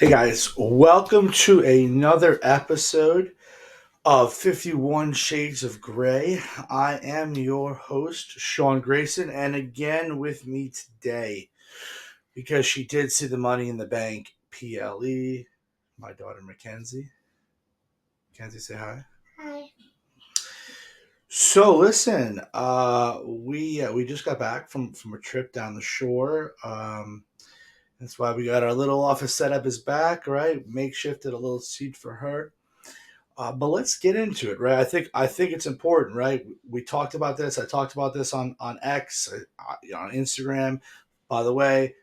Hey guys, welcome to another episode of 51 Shades of Grey. I am your host, Sean Grayson, and again with me today, because she did see the Money in the Bank PLE, my daughter Mackenzie. Mackenzie, say hi. Hi. So listen, we just got back from a trip down the shore. That's why we got our little office setup is back, right? Makeshifted a little seat for her. But let's get into it, right? I think it's important, right? We talked about this. I talked about this on X, on Instagram. By the way,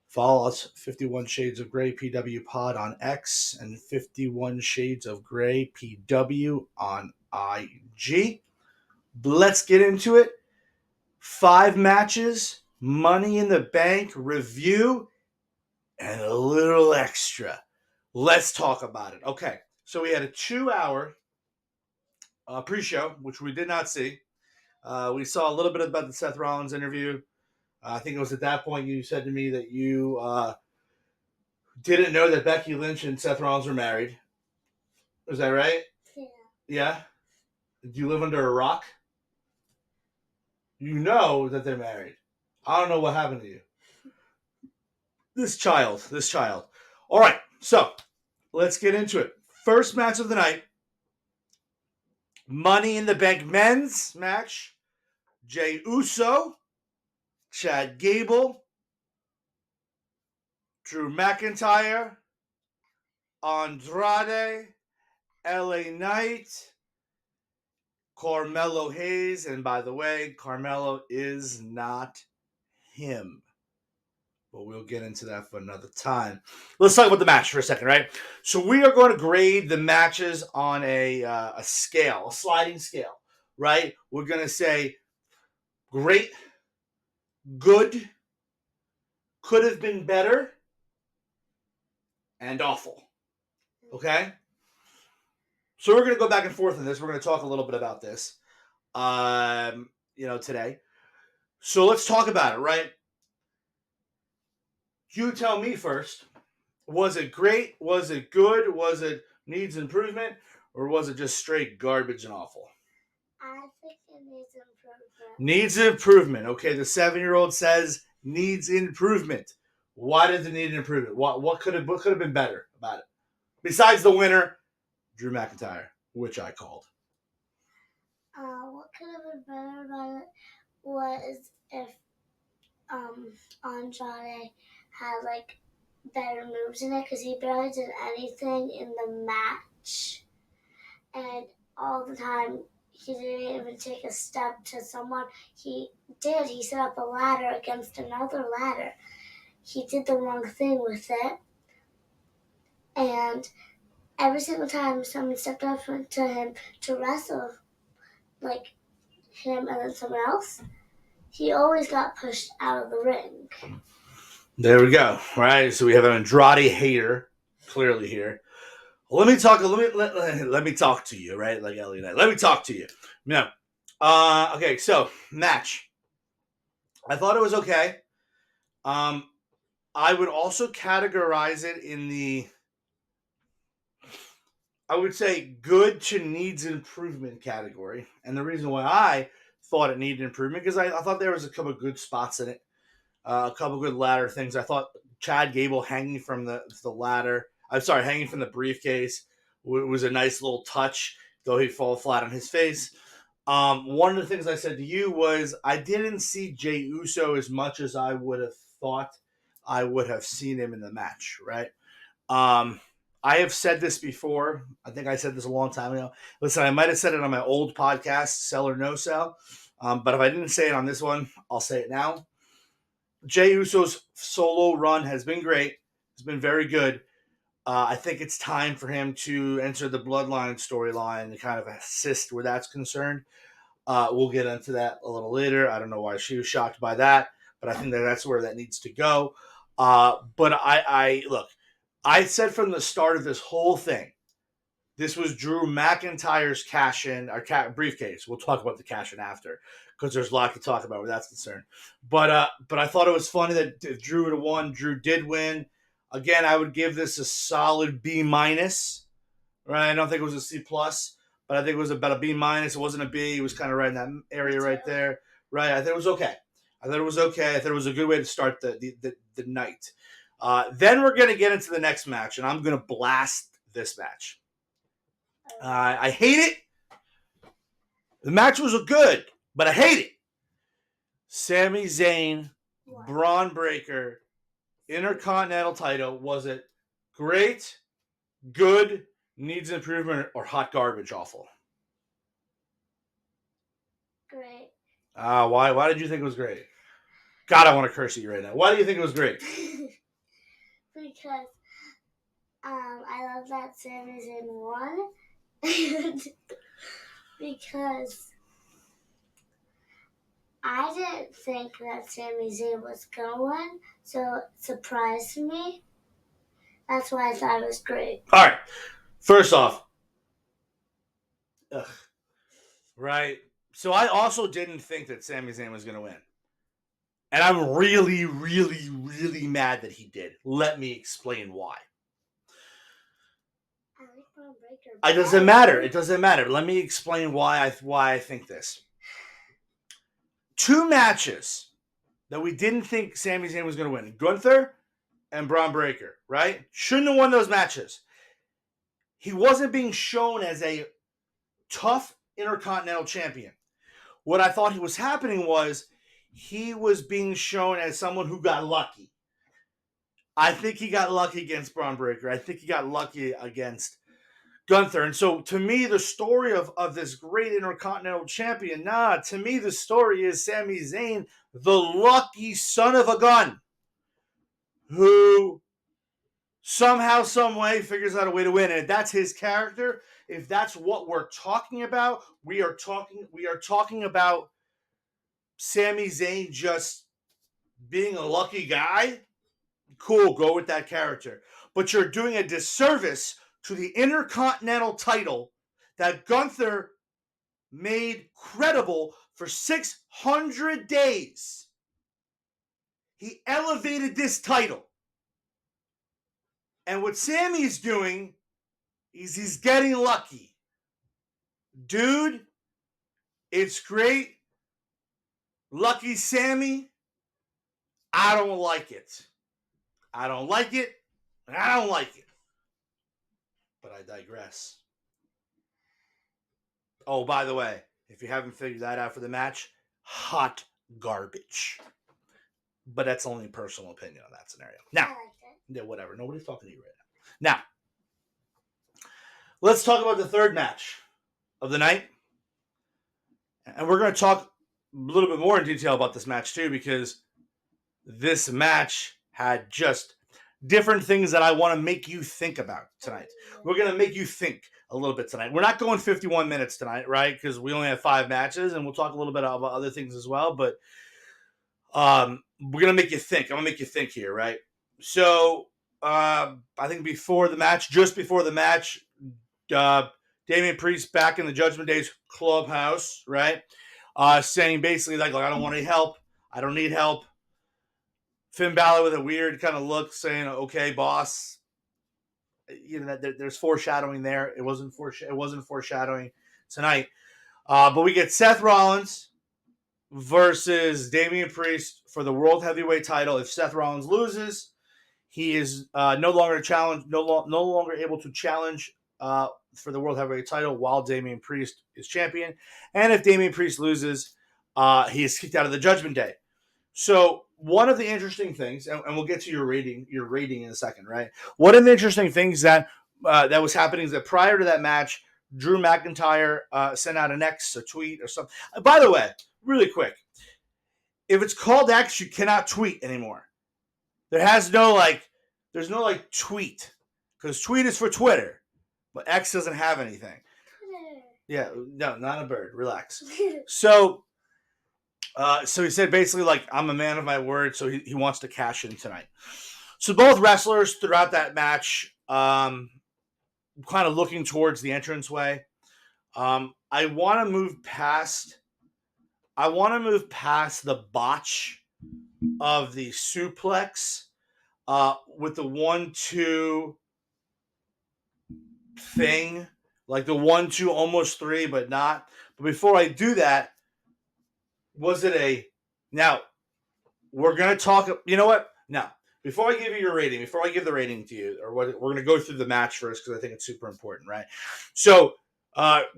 follow us 51 Shades of Grey PW Pod on X and 51 Shades of Grey PW on IG. Let's get into it. 5 matches, Money in the Bank review, and a little extra. Let's talk about it. Okay, so we had a 2 hour pre-show, which we did not see. We saw a little bit about the Seth Rollins interview. I think it was at that point you said to me that you didn't know that Becky Lynch and Seth Rollins were married. Is that right? Yeah. Yeah. Do you live under a rock? You know that they're married. I don't know what happened to you. This child. All right, so let's get into it. First match of the night, Money in the Bank men's match. Jey Uso, Chad Gable, Drew McIntyre, Andrade, LA Knight, Carmelo Hayes. And by the way, Carmelo is not him. But we'll get into that for another time. Let's talk about the match for a second, right? So we are going to grade the matches on a scale, a sliding scale, right? We're going to say great, good, could have been better, and awful. Okay? So we're going to go back and forth on this. We're going to talk a little bit about this, today. So let's talk about it, right? You tell me first. Was it great? Was it good? Was it needs improvement? Or was it just straight garbage and awful? I think it needs improvement. Needs improvement. Okay, the 7-year-old says needs improvement. Why does it need improvement? What could have been better about it? Besides the winner, Drew McIntyre, which I called. What could have been better about it was if Andrade had like better moves in it, because he barely did anything in the match, and all the time he didn't even take a step to someone. He did. He set up a ladder against another ladder. He did the wrong thing with it, and every single time someone stepped up to him to wrestle, like him and then someone else, he always got pushed out of the ring. There we go. Right. So we have an Andrade hater clearly here. Let me talk to you, right? Like Ellie and I. Let me talk to you. No. Okay, so match. I thought it was okay. I would also categorize it in the, I would say, good to needs improvement category. And the reason why I thought it needed improvement, because I thought there was a couple of good spots in it, a couple of good ladder things. I thought Chad Gable hanging from the ladder, hanging from the briefcase was a nice little touch, though he fall flat on his face. One of the things I said to you was I didn't see Jey Uso as much as I would have thought I would have seen him in the match, right? I have said this before. I think I said this a long time ago. Listen, I might have said it on my old podcast, Sell or No Sell. But if I didn't say it on this one, I'll say it now. Jey Uso's solo run has been great. It's been very good. I think it's time for him to enter the Bloodline storyline and kind of assist where that's concerned. We'll get into that a little later. I don't know why she was shocked by that, but I think that's where that needs to go. But I look, I said from the start of this whole thing, this was Drew McIntyre's cash-in, or briefcase. We'll talk about the cash-in after, because there's a lot to talk about where that's concerned. But I thought it was funny that if Drew would have won, Drew did win. Again, I would give this a solid B minus. Right, I don't think it was a C plus, but I think it was about a B minus. It wasn't a B. It was kind of right in that area right there. Right, I thought it was okay. I thought it was okay. I thought it was a good way to start the night. Then we're gonna get into the next match, and I'm gonna blast this match. I hate it. The match was good, but I hate it. Sami Zayn, Braun Breaker, Intercontinental title. Was it great, good, needs improvement, or hot garbage awful? Great. Why did you think it was great? God, I want to curse at you right now. Why do you think it was great? Because I love that Sami Zayn won. Because I didn't think that Sami Zayn was going to win, so it surprised me. That's why I thought it was great. All right. First off, right? So I also didn't think that Sami Zayn was going to win. And I'm really, really, really mad that he did. Let me explain why. I like Braun Breaker. It doesn't matter. It doesn't matter. Let me explain why I think this. 2 matches that we didn't think Sami Zayn was going to win. Gunther and Braun Breaker, right? Shouldn't have won those matches. He wasn't being shown as a tough Intercontinental Champion. What I thought was happening was he was being shown as someone who got lucky. I think he got lucky against Braun Breaker. I think he got lucky against Gunther. And so to me, the story of this great Intercontinental Champion, to me, the story is Sami Zayn, the lucky son of a gun, who somehow, some way figures out a way to win. And if that's his character, if that's what we're talking about, we are talking about Sami Zayn just being a lucky guy. Cool, go with that character. But you're doing a disservice to the Intercontinental title that Gunther made credible for 600 days. He elevated this title. And what Sammy's doing is he's getting lucky. Dude, it's great. Lucky Sammy, I don't like it. I don't like it, and I don't like it. But I digress. Oh, by the way, if you haven't figured that out for the match, hot garbage. But that's only personal opinion on that scenario. Now, yeah, whatever. Nobody's talking to you right now. Now, let's talk about the third match of the night. And we're going to talk a little bit more in detail about this match, too, because this match had just different things that I want to make you think about tonight. We're going to make you think a little bit tonight. We're not going 51 minutes tonight, right? Because we only have 5 matches, and we'll talk a little bit about other things as well. But we're going to make you think. I'm going to make you think here, right? So I think just before the match, Damian Priest back in the Judgment Day's clubhouse, right? Saying basically like, I don't want any help. I don't need help. Finn Balor with a weird kind of look saying, okay, boss. You know, there's foreshadowing there. It wasn't foreshadowing tonight. But we get Seth Rollins versus Damian Priest for the World Heavyweight title. If Seth Rollins loses, he is no longer able to challenge for the World Heavyweight title while Damian Priest is champion. And if Damian Priest loses, he is kicked out of the Judgment Day. So one of the interesting things, and we'll get to your rating in a second, right? One of the interesting things that was happening is that prior to that match, Drew McIntyre sent out a tweet or something. By the way, really quick, if it's called X, you cannot tweet anymore. There's no tweet, because tweet is for Twitter, but X doesn't have anything. Yeah, no, not a bird. Relax. So he said basically like, I'm a man of my word, so he wants to cash in tonight. So both wrestlers throughout that match, kind of looking towards the entranceway. I want to move past the botch of the suplex with the 1-2 thing, like the 1-2 almost 3, but not. But before I do that, was it a now? We're gonna talk. You know what? Now, before I give you your rating, before I give the rating to you, or what, we're gonna go through the match first because I think it's super important, right? So,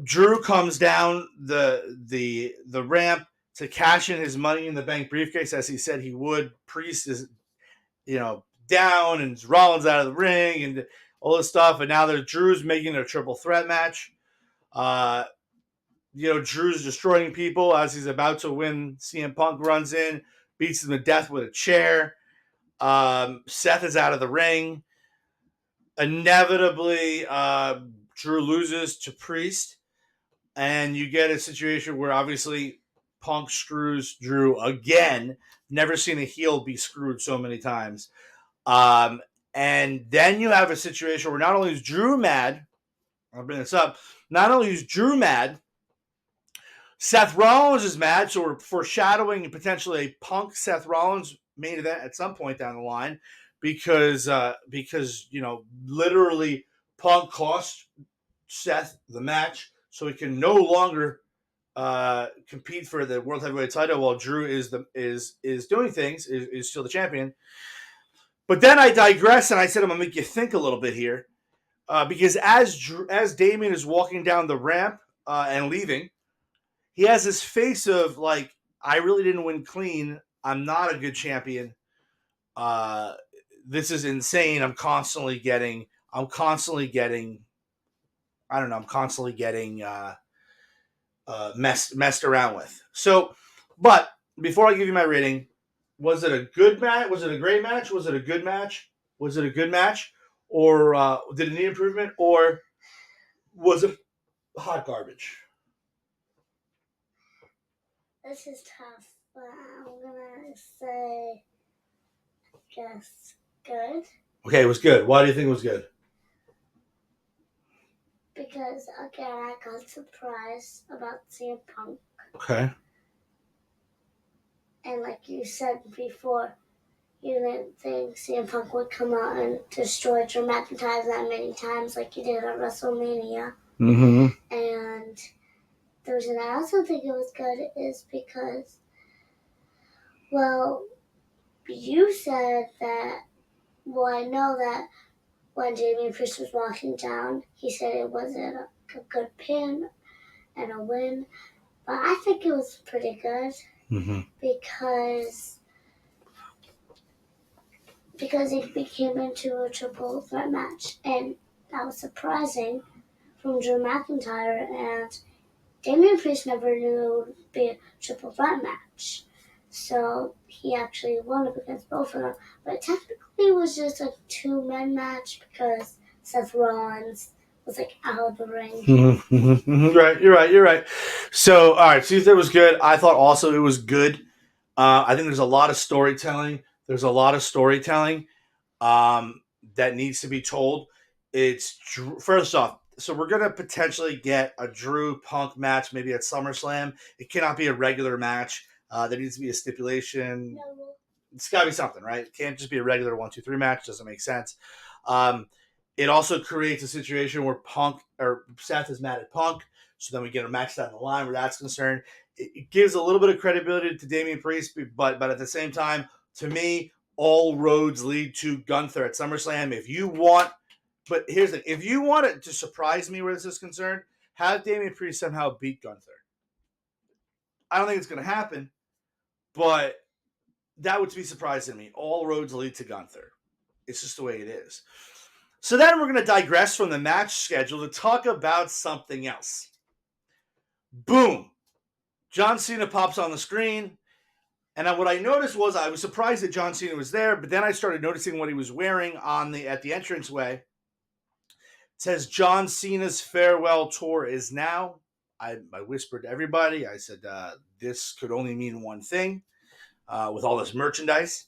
Drew comes down the ramp to cash in his Money in the Bank briefcase as he said he would. Priest is, down, and Rollins out of the ring, and all this stuff, and now Drew's making a triple threat match. Uh, Drew's destroying people as he's about to win. CM Punk runs in, beats him to death with a chair. Seth is out of the ring. Inevitably, Drew loses to Priest, and you get a situation where obviously Punk screws Drew again. Never seen a heel be screwed so many times. Um, and then you have a situation where not only is Drew mad, I'll bring this up, not only is Drew mad, Seth Rollins is mad, so we're foreshadowing potentially a Punk Seth Rollins main event at some point down the line because literally Punk cost Seth the match, so he can no longer compete for the World Heavyweight title while Drew is doing things, is still the champion. But then I digress, and I said I'm gonna make you think a little bit here, because as Damien is walking down the ramp and leaving, he has this face of like, I really didn't win clean. I'm not a good champion. This is insane. I'm constantly getting. I don't know. I'm constantly getting messed around with. So, but before I give you my rating, was it a good match? Was it a great match? Was it a good match? Was it a good match? Or did it need improvement? Or was it hot garbage? This is tough, but I'm gonna say, just good. Okay, it was good. Why do you think it was good? Because again, I got surprised about CM Punk, Okay. and like you said before, you didn't think CM Punk would come out and destroy Drew McIntyre that many times like he did at WrestleMania. Mm-hmm. And the reason I also think it was good is because, well, you said that, well, I know that when Damien Priest was walking down, he said it wasn't a good pin and a win, but I think it was pretty good because it became into a triple threat match, and that was surprising from Drew McIntyre, and Damien Priest never knew it would be a triple threat match. So he actually won up against both of them. But technically it was just a two-man match because Seth Rollins was like out of the ring. Right, you're right. So, all right, Tuesday was good. I thought also it was good. I think there's a lot of storytelling. That needs to be told. It's first off, so we're gonna potentially get a Drew Punk match maybe at SummerSlam. It cannot be a regular match. There needs to be a stipulation. No. It's got to be something, right? It can't just be a regular 1-2-3 match. Doesn't make sense. It also creates a situation where Punk or Seth is mad at Punk, so then we get a match down the line where that's concerned. It gives a little bit of credibility to Damian Priest, but at the same time, to me, all roads lead to Gunther at SummerSlam. But here's the thing: if you want it to surprise me where this is concerned, have Damian Priest somehow beat Gunther. I don't think it's going to happen, but that would be surprising to me. All roads lead to Gunther. It's just the way it is. So then we're going to digress from the match schedule to talk about something else. Boom. John Cena pops on the screen. And what I noticed was I was surprised that John Cena was there, but then I started noticing what he was wearing at the entranceway. It says John Cena's farewell tour is now. I whispered to everybody. I said, this could only mean one thing with all this merchandise.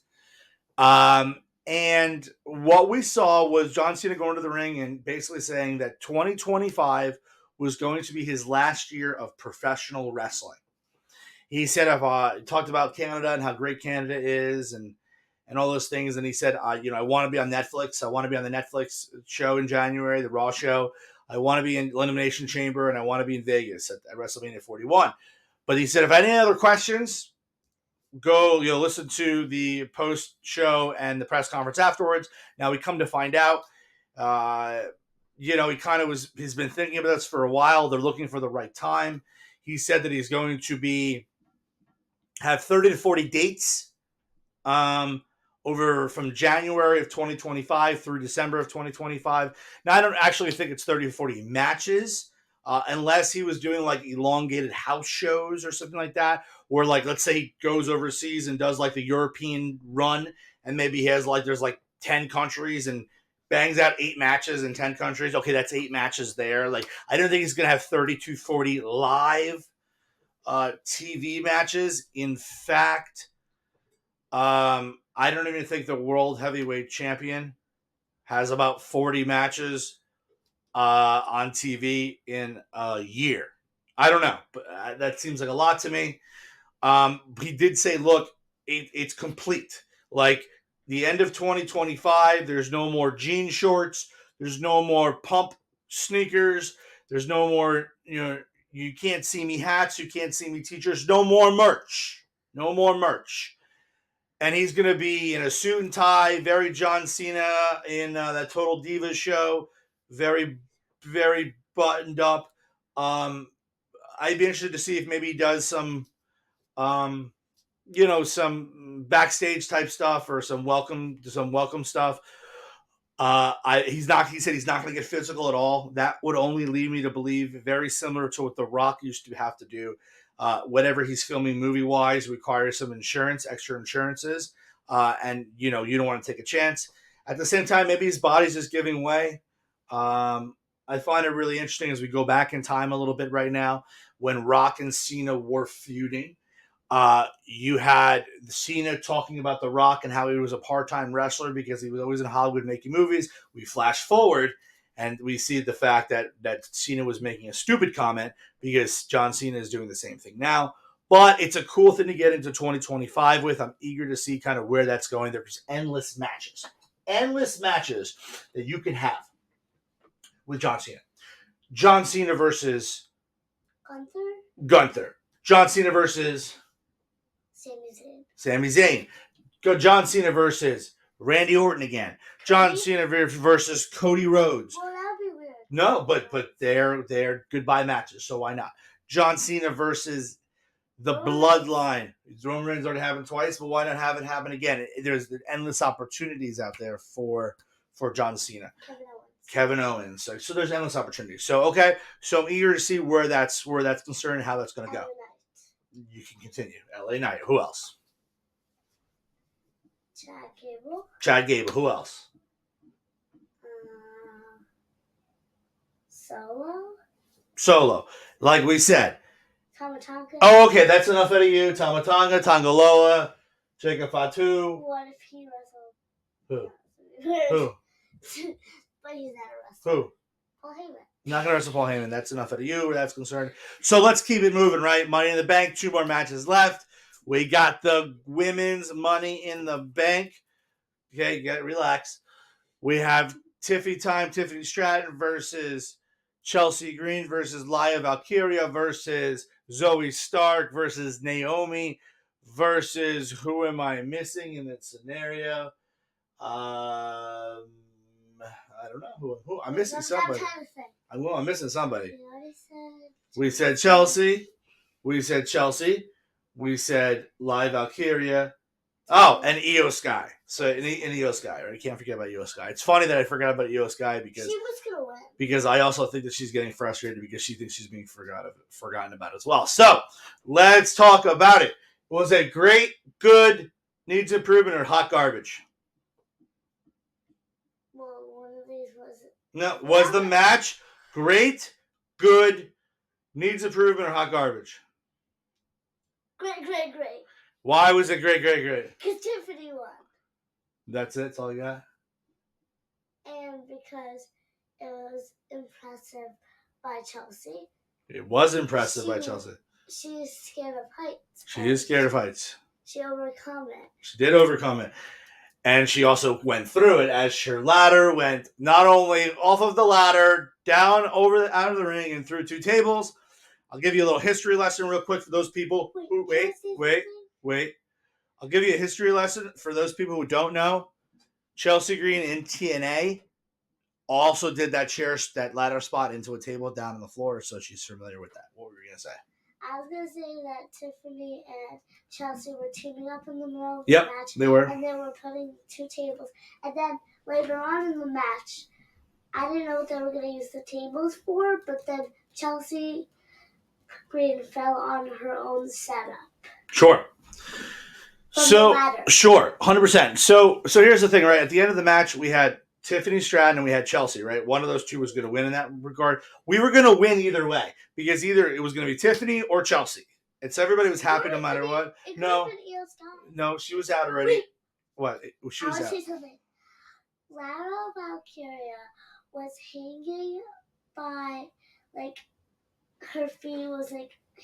And what we saw was John Cena going to the ring and basically saying that 2025 was going to be his last year of professional wrestling. He said, talked about Canada and how great Canada is, and and all those things. And he said, I want to be on Netflix. I want to be on the Netflix show in January, the Raw show. I want to be in Elimination Chamber, and I want to be in Vegas at WrestleMania 41. But he said, if any other questions, go listen to the post show and the press conference afterwards. Now we come to find out, he kind of he's been thinking about this for a while. They're looking for the right time. He said that he's going to have 30 to 40 dates over from January of 2025 through December of 2025. Now, I don't actually think it's 30 to 40 matches, unless he was doing like elongated house shows or something like that. Or like, let's say he goes overseas and does like the European run, and maybe he has there's 10 countries and bangs out 8 matches in 10 countries. Okay, that's 8 matches there. Like, I don't think he's going to have 30 to 40 live TV matches. In fact, I don't even think the world heavyweight champion has about 40 matches on TV in a year. I don't know, but that seems like a lot to me. He did say, look, it's complete. Like, the end of 2025, there's no more jean shorts. There's no more pump sneakers. There's no more, you can't see me hats. You can't see me t-shirts. No more merch. No more merch. And he's going to be in a suit and tie, very John Cena in that Total Divas show. Very, very buttoned up. I'd be interested to see if maybe he does some some backstage type stuff or some welcome stuff. He said he's not going to get physical at all. That would only lead me to believe, very similar to what The Rock used to have to do. Whatever he's filming movie wise requires some extra insurances. And you don't want to take a chance. At the same time, maybe his body's just giving way. I find it really interesting as we go back in time a little bit right now, when Rock and Cena were feuding. You had Cena talking about The Rock and how he was a part-time wrestler because he was always in Hollywood making movies. We flash forward and we see the fact that Cena was making a stupid comment because John Cena is doing the same thing now. But it's a cool thing to get into 2025 with. I'm eager to see kind of where that's going. There's endless matches that you can have with John Cena. John Cena versus Gunther. John Cena versus Sami Zayn. Go John Cena versus Randy Orton again. John Cena versus Cody Rhodes. Well, that'd be weird. No, but they're goodbye matches, so why not? John Cena versus the Bloodline. Roman Reigns already happened twice, but why not have it happen again? There's endless opportunities out there for John Cena. Kevin Owens. So there's endless opportunities. So okay, so I'm eager to see where that's concerned and how that's going to go. You can continue. LA Knight. Who else? Chad Gable. Who else? Solo. Like we said. Tama Tonga. Oh, okay. That's enough out of you. Tama Tonga, Tongaloa, Jacob Fatu. What if he wrestled? Who? But he's not a wrestler. Who? Paul Heyman. Not going to wrestle Paul Heyman. That's enough out of you where that's concerned. So let's keep it moving, right? Money in the Bank. 2 more matches left. We got the women's Money in the Bank. Okay, relax. We have Tiffany Stratton versus Chelsea Green versus Laya Valkyria versus Zoe Stark versus Naomi versus who am I missing in that scenario? I don't know who I'm missing somebody. I'm missing somebody. We said Chelsea. We said Live Valkyria. Oh, and Io Sky. So an Io Sky, right? I can't forget about Io Sky. It's funny that I forgot about Io Sky because she was gonna win. Because I also think that she's getting frustrated because she thinks she's being forgotten about as well. So let's talk about it. Was it great, good, needs improvement, or hot garbage? Well, one of these was. No, was the match great, good, needs improvement, or hot garbage? Great. Why was it great? Because Tiffany won. That's it? That's all you got? And because it was impressive by Chelsea. It was impressive by Chelsea. She is scared of heights. She is scared of heights. She overcome it. She did overcome it. And she also went through it as her ladder went not only off of the ladder, down out of the ring and through 2 tables. I'll give you a little history lesson real quick for those people who wait. I'll give you a history lesson for those people who don't know. Chelsea Green in TNA also did that ladder spot into a table down on the floor, so she's familiar with that. What were you gonna say? I was gonna say that Tiffany and Chelsea were teaming up in the middle of the match. They were. And they were putting 2 tables. And then later on in the match, I didn't know what they were gonna use the tables for, but then Chelsea Green fell on her own setup. Sure. Sure, 100%. So here's the thing, right? At the end of the match, we had Tiffany Stratton and we had Chelsea, right? One of those two was going to win in that regard. We were going to win either way because either it was going to be Tiffany or Chelsea. Everybody was happy no matter what. No, she was out already. Wait. What? She was out. Lara Valkyria was hanging by, her feet was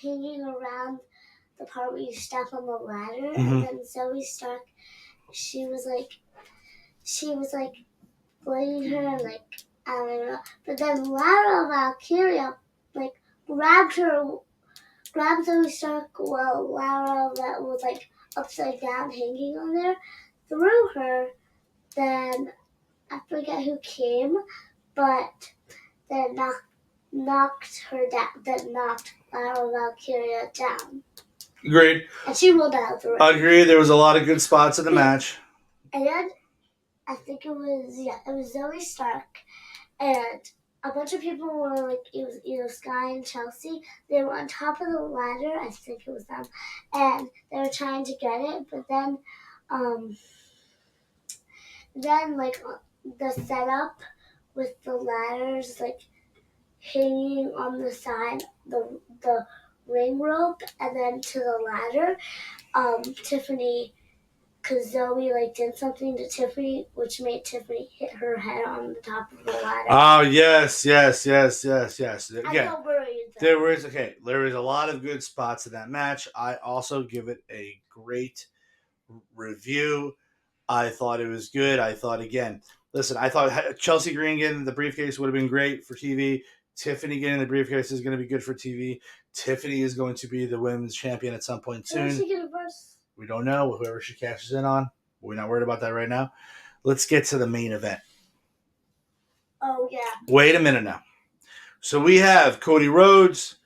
hanging around the part where you step on the ladder, and then Zoe Stark, she was blaming her, and I don't know. But then Lara Valkyria grabbed Zoe Stark while Lara that was upside down, hanging on there, threw her. Then I forget who came, but then knocked her down. Then knocked Lara Valkyria down. Agreed. And she rolled out the ring. Agreed. There was a lot of good spots in the match. And then I think it was Zoe Stark, and a bunch of people were it was either Sky and Chelsea. They were on top of the ladder. I think it was them, and they were trying to get it. But then the setup with the ladders hanging on the side, the ring rope, and then to the ladder, Tiffany, because Zoe did something to Tiffany, which made Tiffany hit her head on the top of the ladder. Oh yes. I got worried. There was a lot of good spots in that match. I also give it a great review. I thought it was good. I thought Chelsea Green getting the briefcase would have been great for TV. Tiffany getting the briefcase is going to be good for TV. Tiffany is going to be the women's champion at some point soon. Who's she going to verse? We don't know. Whoever she cashes in on. We're not worried about that right now. Let's get to the main event. Oh, yeah. Wait a minute now. So we have Cody Rhodes.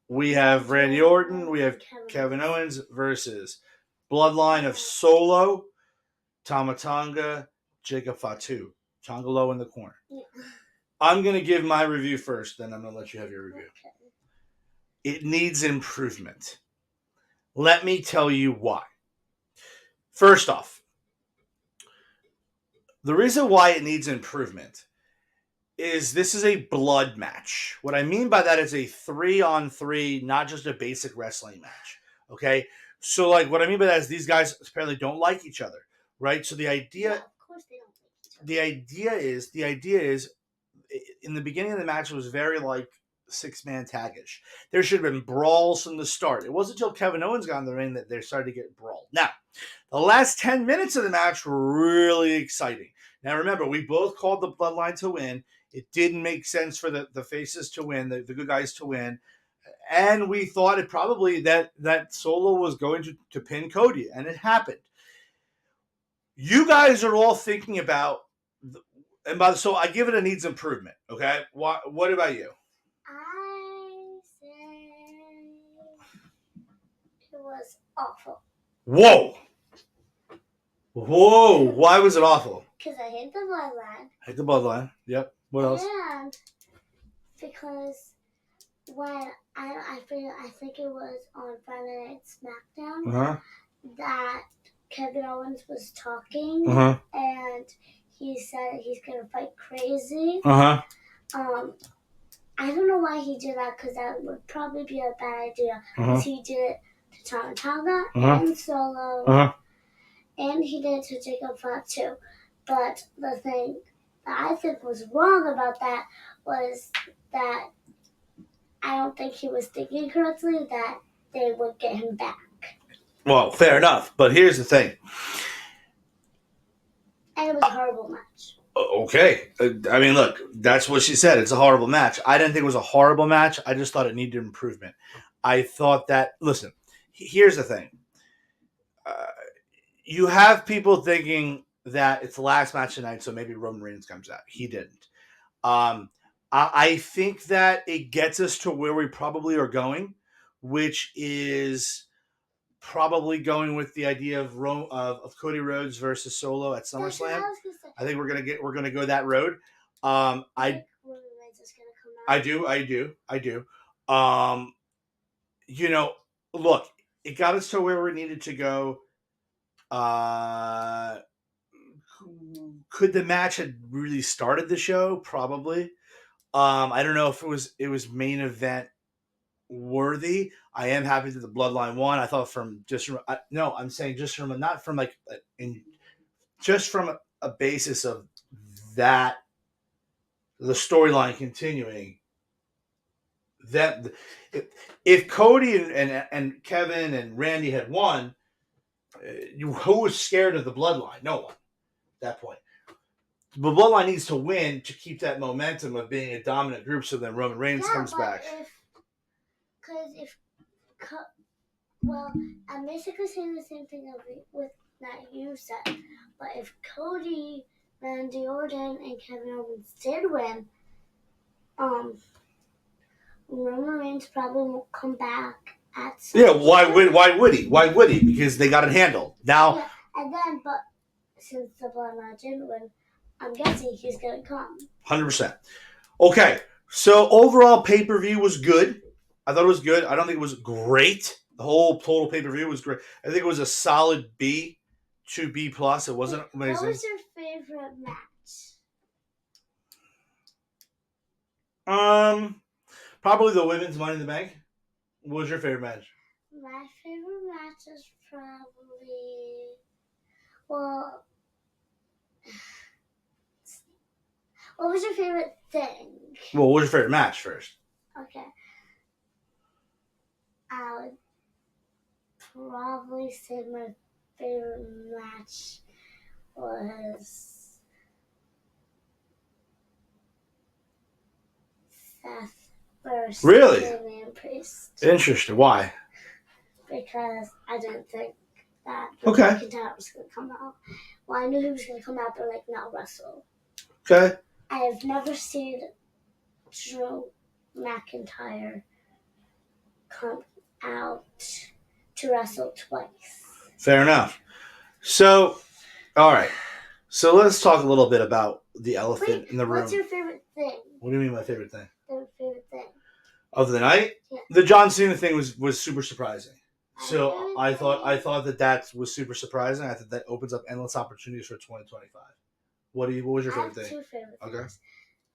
We have Randy Orton. We have Kevin Owens versus Bloodline of Solo, Tama Tonga, Jacob Fatu. Tonga Low in the corner. Yeah. I'm going to give my review first, then I'm going to let you have your review. Okay. It needs improvement. Let me tell you why. First off, the reason why it needs improvement is this is a blood match. What I mean by that is a 3-on-3, not just a basic wrestling match. Okay? So, what I mean by that is these guys apparently don't like each other, right? So the idea... Yeah, of course they don't like each other. The idea is, in the beginning of the match, it was very, 6-man tag-ish. There should have been brawls from the start. It wasn't until Kevin Owens got in the ring that they started to get brawled. Now, the last 10 minutes of the match were really exciting. Now, remember, we both called the Bloodline to win. It didn't make sense for the faces to win, the good guys to win. And we thought it probably that Solo was going to pin Cody, and it happened. You guys are all thinking about, so I give it a needs improvement, okay? What about you? I say it was awful. Whoa! Why was it awful? Because I hate the Bloodline. Hate the Bloodline. Yep. What else? And because when I think it was on Friday Night SmackDown that Kevin Owens was talking and he said he's gonna fight crazy. I don't know why he did that, because that would probably be a bad idea. Because he did it to Tama Tonga and Solo, and he did it to Jacob Fatu. But the thing that I think was wrong about that was that I don't think he was thinking correctly that they would get him back. Well, fair enough. But here's the thing. And it was a horrible match. Okay. I mean, look, that's what she said. Okay. I mean, look, that's what she said. It's a horrible match. I didn't think it was a horrible match. I just thought it needed improvement. I thought that, listen, here's the thing. Uh, you have people thinking that it's the last match tonight, so maybe Roman Reigns comes out. He didn't. I think that it gets us to where we probably are going, which is probably going with the idea of Cody Rhodes versus Solo at SummerSlam. I think we're gonna go that road. I do. You know, look, it got us to where we needed to go. Uh, could the match had really started the show? Probably. I don't know if it was main event worthy. I am happy that the Bloodline won. I thought I'm saying just from not from like in just from a basis of that the storyline continuing. That if Cody and Kevin and Randy had won, who was scared of the Bloodline? No one. At that point, the Bloodline needs to win to keep that momentum of being a dominant group. So then Roman Reigns comes back. Well, I'm basically saying the same thing with that you said. But if Cody, Randy Orton, and Kevin Owens did win, Roman Reigns probably won't come back at some Yeah, why would he? Why would he? Because they got it handled. Now, yeah, and then, but since the Bloodline didn't win, I'm guessing he's going to come. 100%. Okay, so overall pay-per-view was good. I thought it was good. I don't think it was great. The whole total pay-per-view was great. I think it was a solid B to B plus. It wasn't amazing. What was your favorite match? Probably the women's Money in the Bank. What was your favorite match? My favorite match is probably, well, what was your favorite thing? Well, what was your favorite match first? Okay. I would probably say my favorite match was Seth versus Damian Priest. Interesting. Why? Because I didn't think that Okay. McIntyre was going to come out. Well, I knew he was going to come out, but not wrestle. Okay. I have never seen Drew McIntyre come out to wrestle twice. Fair enough. So, all right. So let's talk a little bit about the elephant in the room. What's your favorite thing? What do you mean my favorite thing? The favorite thing. Of the night? Yeah. The John Cena thing was super surprising. So I thought that was super surprising. I think that opens up endless opportunities for 2025. What was your favorite thing? I have two favorite things. Okay.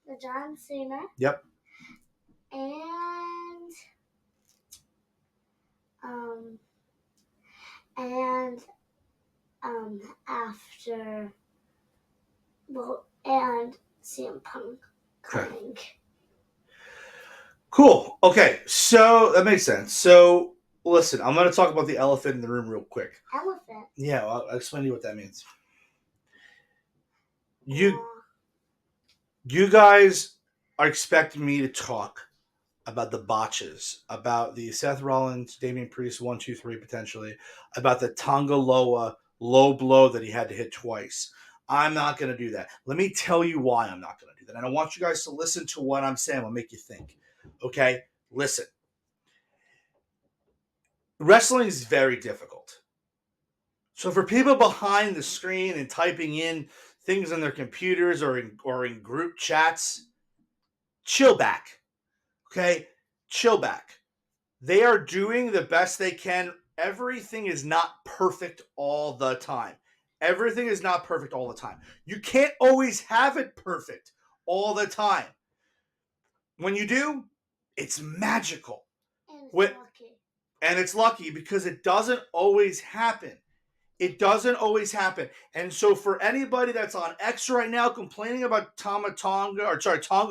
The John Cena. Yep. After, well, and CM Punk coming. Okay. Cool. Okay, so that makes sense. So listen, I'm going to talk about the elephant in the room real quick. Elephant? Yeah, I'll explain to you what that means. You guys are expecting me to talk about the botches, about the Seth Rollins, Damian Priest 1, 2, 3 potentially, about the Tonga Loa low blow that he had to hit twice. I'm not going to do that. Let me tell you why I'm not going to do that. And I want you guys to listen to what I'm saying. I'll make you think. Okay? Listen. Wrestling is very difficult. So for people behind the screen and typing in things on their computers or in group chats, chill back. Okay? Chill back. They are doing the best they can. Everything is not perfect all the time. Everything is not perfect all the time. You can't always have it perfect all the time. When you do, it's magical. And it's lucky. And it's lucky because it doesn't always happen. It doesn't always happen. And so for anybody that's on X right now complaining about Tonga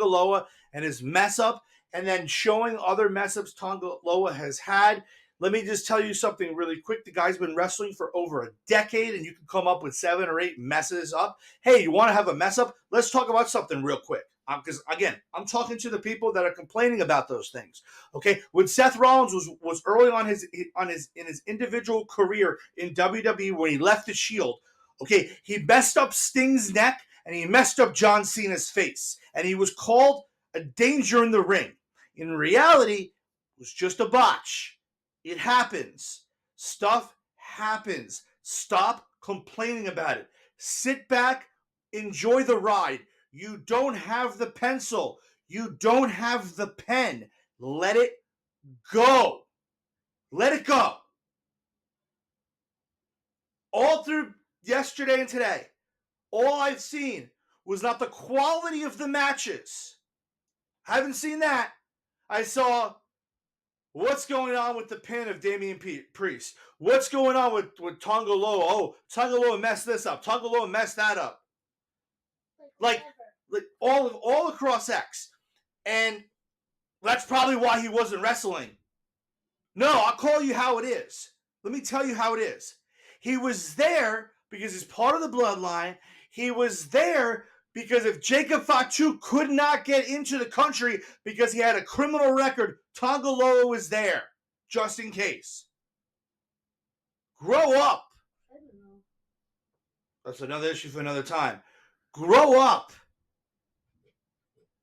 Loa and his mess up, and then showing other mess ups Tonga Loa has had, Let me just tell you something really quick. The guy's been wrestling for over a decade, and you can come up with 7 or 8 messes up. Hey, you want to have a mess up? Let's talk about something real quick. Because again, I'm talking to the people that are complaining about those things. Okay, when Seth Rollins was early on in his individual career in WWE when he left the Shield. Okay, he messed up Sting's neck and he messed up John Cena's face, and he was called a danger in the ring. In reality, it was just a botch. It happens. Stuff happens. Stop complaining about it. Sit back, enjoy the ride. You don't have the pencil. You don't have the pen. Let it go. Let it go. All through yesterday and today, all I've seen was not the quality of the matches. I haven't seen that. I saw what's going on with the pin of Damian Priest. What's going on with Tonga Loa? Oh, Tonga Loa messed this up. Tonga Loa messed that up. Like all across X. And that's probably why he wasn't wrestling. No, I'll call you how it is. Let me tell you how it is. He was there because he's part of the bloodline. He was there because if Jacob Fatu could not get into the country because he had a criminal record, Tonga Loa was there, just in case. Grow up. I don't know. That's another issue for another time. Grow up.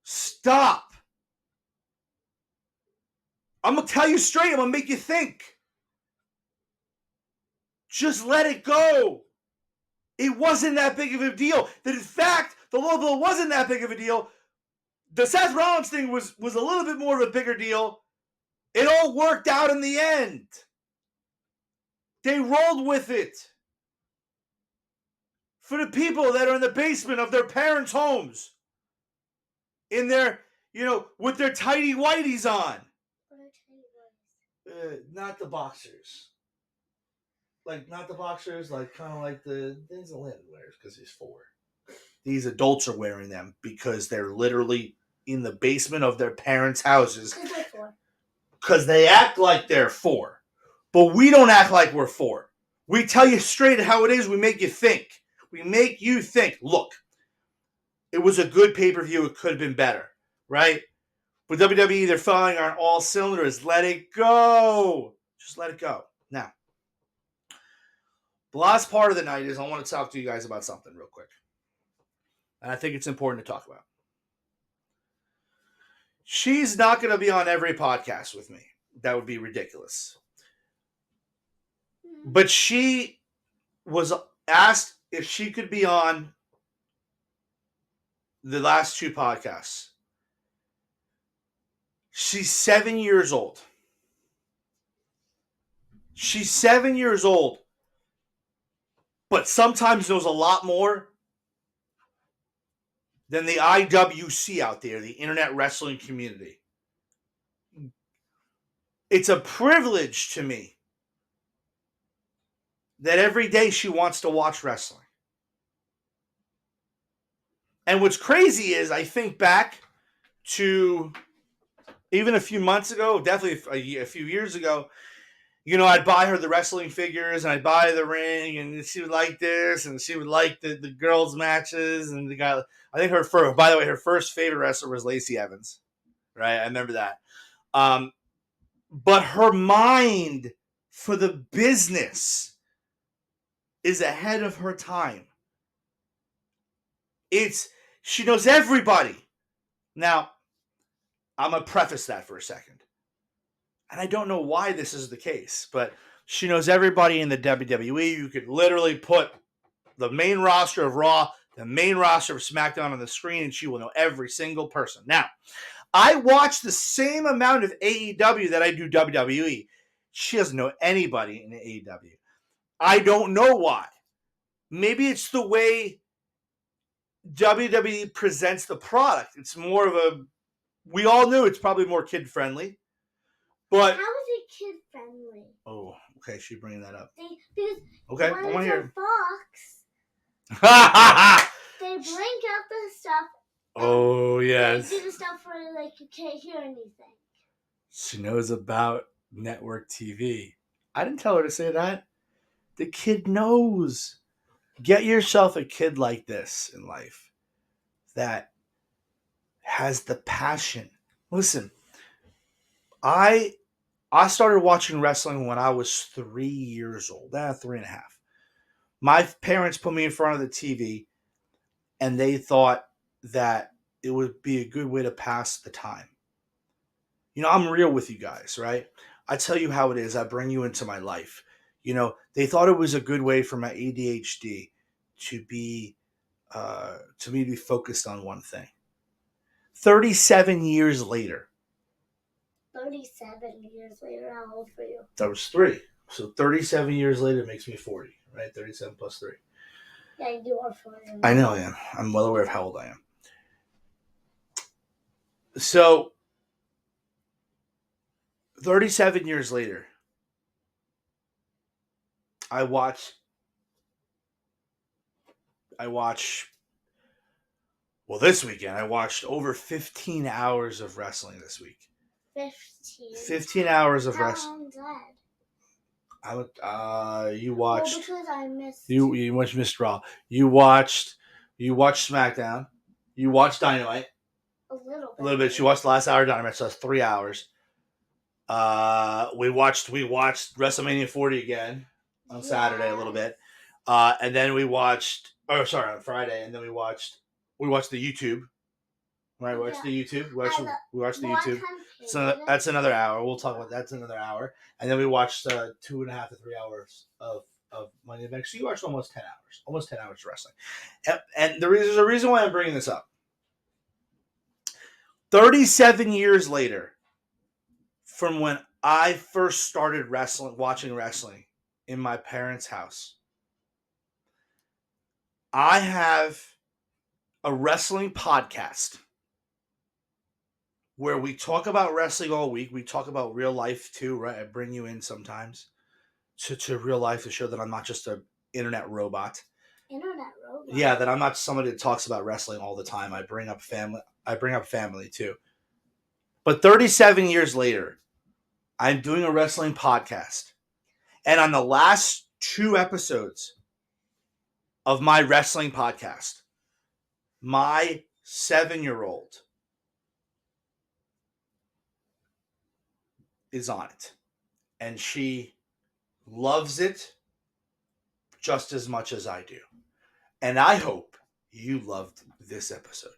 Stop. I'm going to tell you straight. I'm going to make you think. Just let it go. It wasn't that big of a deal. That in fact, the low blow wasn't that big of a deal. The Seth Rollins thing was a little bit more of a bigger deal. It all worked out in the end. They rolled with it. For the people that are in the basement of their parents' homes. In their, with their tighty whities on. Not the boxers. Not the boxers, kind of like the things that Landon wears because he's 4. These adults are wearing them because they're literally in the basement of their parents' houses. Because they're 4. Because they act like they're 4. But we don't act like we're 4. We tell you straight how it is. We make you think. We make you think. Look, it was a good pay-per-view. It could have been better, right? With WWE, they're firing on all cylinders. Let it go. Just let it go. Now, the last part of the night is I want to talk to you guys about something real quick. And I think it's important to talk about. She's not going to be on every podcast with me. That would be ridiculous. But she was asked if she could be on the last 2 podcasts. She's 7 years old. She's 7 years old. But sometimes knows a lot more than the IWC out there, the internet wrestling community. It's a privilege to me that every day she wants to watch wrestling. And what's crazy is I think back to even a few months ago, definitely a few years ago, I'd buy her the wrestling figures and I'd buy the ring and she would like this and she would like the girls' matches and the guy. I think her first favorite wrestler was Lacey Evans, right? I remember that. But her mind for the business is ahead of her time. She knows everybody. Now, I'm going to preface that for a second. And I don't know why this is the case, but she knows everybody in the WWE. You could literally put the main roster of Raw, the main roster of SmackDown on the screen, and she will know every single person. Now, I watch the same amount of AEW that I do WWE. She doesn't know anybody in AEW. I don't know why. Maybe it's the way WWE presents the product. It's more of we all knew it's probably more kid-friendly. But how is it kid-friendly? Oh, okay, she's bringing that up. Okay, I want to hear. Fox, they blink out the stuff. Oh, yes. They do the stuff where you can't hear anything. She knows about network TV. I didn't tell her to say that. The kid knows. Get yourself a kid like this in life that has the passion. Listen, I I started watching wrestling when I was 3 years old. 3.5. My parents put me in front of the TV and they thought that it would be a good way to pass the time. I'm real with you guys, right? I tell you how it is. I bring you into my life. They thought it was a good way for my ADHD to be to me to be focused on one thing. 37 years later. 37 years later, how old were you? That was 3. So 37 years later makes me 40, right? 37 plus 3. Yeah, you are 40. I know I am. I'm well aware of how old I am. So 37 years later, I watch this weekend I watched over 15 hours of wrestling this week. 15 hours of wrestling. How long is that? You watched. Because I missed. You watched Missed Raw. You watched SmackDown. You watched Dynamite. A little bit. A little bit. You watched the last hour of Dynamite, so that's 3 hours. We watched WrestleMania 40 again on Saturday a little bit, and then we watched. On Friday, and then we watched the YouTube. Right, we watched the YouTube. We watched the YouTube. So that's another hour. We'll talk about that's another hour, and then we watched 2.5 to 3 hours of Money in the Bank. So you watched almost 10 hours of wrestling. And there's a reason why I'm bringing this up. 37 years later, from when I first started watching wrestling in my parents' house, I have a wrestling podcast where we talk about wrestling all week. We talk about real life too, right? I bring you in sometimes to real life to show that I'm not just an internet robot. Yeah, that I'm not somebody that talks about wrestling all the time. I bring up family too. But 37 years later, I'm doing a wrestling podcast. And on the last 2 episodes of my wrestling podcast, my 7-year-old is on it. And she loves it just as much as I do. And I hope you loved this episode.